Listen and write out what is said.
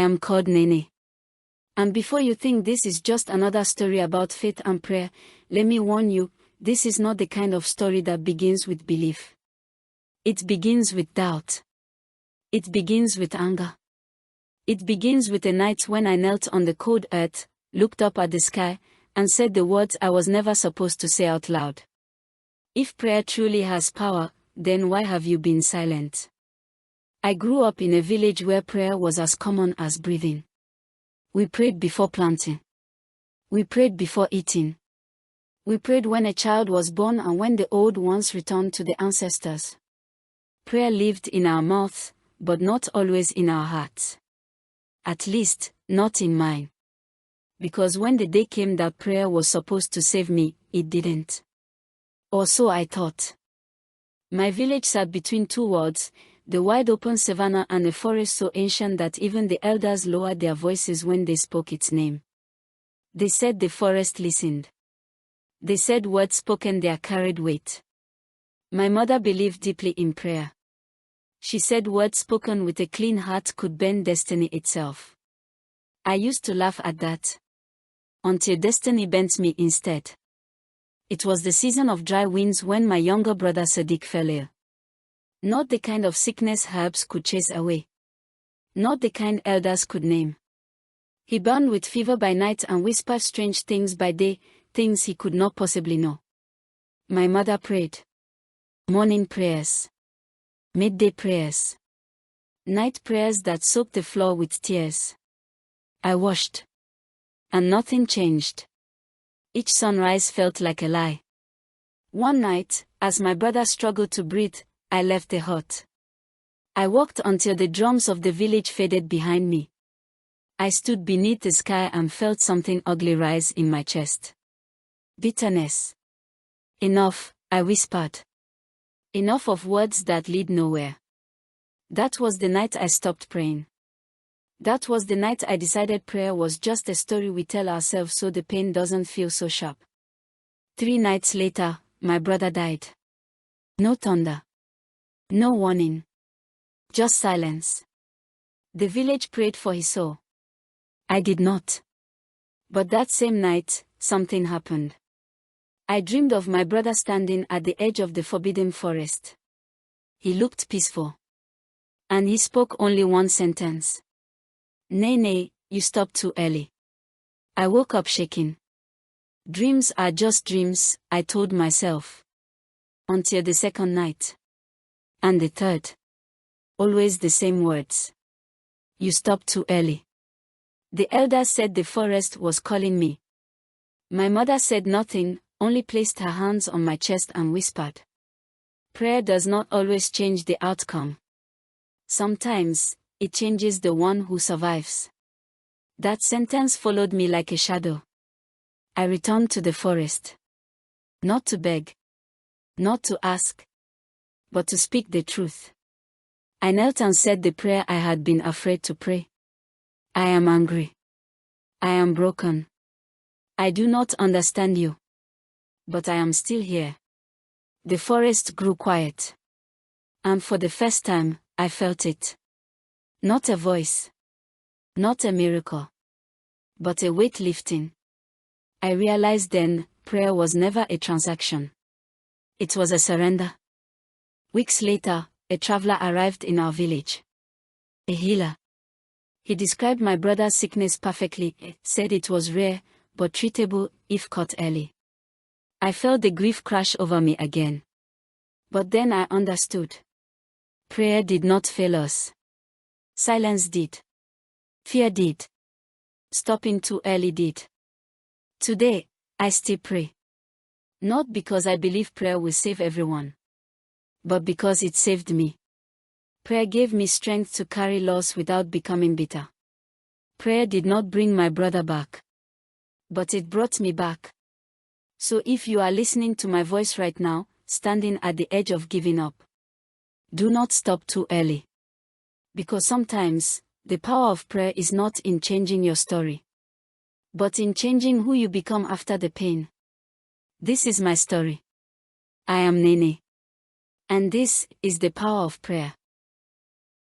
am called Nene. And before you think this is just another story about faith and prayer, let me warn you, this is not the kind of story that begins with belief. It begins with doubt. It begins with anger. It begins with a night when I knelt on the cold earth, looked up at the sky, and said the words I was never supposed to say out loud. If prayer truly has power, then why have you been silent? I grew up in a village where prayer was as common as breathing. We prayed before planting. We prayed before eating. We prayed when a child was born and when the old ones returned to the ancestors. Prayer lived in our mouths, but not always in our hearts. At least, not in mine. Because when the day came that prayer was supposed to save me, it didn't. Or so I thought. My village sat between two worlds, the wide-open savanna and a forest so ancient that even the elders lowered their voices when they spoke its name. They said the forest listened. They said words spoken there carried weight. My mother believed deeply in prayer. She said words spoken with a clean heart could bend destiny itself. I used to laugh at that. Until destiny bent me instead. It was the season of dry winds when my younger brother Sadiq fell ill. Not the kind of sickness herbs could chase away. Not the kind elders could name. He burned with fever by night and whispered strange things by day, things he could not possibly know. My mother prayed. Morning prayers. Midday prayers. Night prayers that soaked the floor with tears. I washed. And nothing changed. Each sunrise felt like a lie. One night, as my brother struggled to breathe, I left the hut. I walked until the drums of the village faded behind me. I stood beneath the sky and felt something ugly rise in my chest. Bitterness. Enough, I whispered. Enough of words that lead nowhere. That was the night I stopped praying. That was the night I decided prayer was just a story we tell ourselves so the pain doesn't feel so sharp. 3 nights later, my brother died. No thunder. No warning. Just silence. The village prayed for his soul. I did not. But that same night, something happened. I dreamed of my brother standing at the edge of the forbidden forest. He looked peaceful. And he spoke only one sentence. Nene, you stopped too early. I woke up shaking. Dreams are just dreams, I told myself. Until the second night. And the third. Always the same words. You stopped too early. The elders said the forest was calling me. My mother said nothing, only placed her hands on my chest and whispered. Prayer does not always change the outcome. Sometimes, it changes the one who survives. That sentence followed me like a shadow. I returned to the forest. Not to beg. Not to ask. But to speak the truth. I knelt and said the prayer I had been afraid to pray. I am angry. I am broken. I do not understand you. But I am still here. The forest grew quiet. And for the first time, I felt it. Not a voice. Not a miracle. But a weight lifting. I realized then, prayer was never a transaction. It was a surrender. Weeks later, a traveler arrived in our village. A healer. He described my brother's sickness perfectly, said it was rare, but treatable, if caught early. I felt the grief crash over me again. But then I understood. Prayer did not fail us. Silence did. Fear did. Stopping too early did. Today, I still pray. Not because I believe prayer will save everyone. But because it saved me. Prayer gave me strength to carry loss without becoming bitter. Prayer did not bring my brother back. But it brought me back. So if you are listening to my voice right now, standing at the edge of giving up, do not stop too early. Because sometimes, the power of prayer is not in changing your story, but in changing who you become after the pain. This is my story. I am Nene. And this is the power of prayer.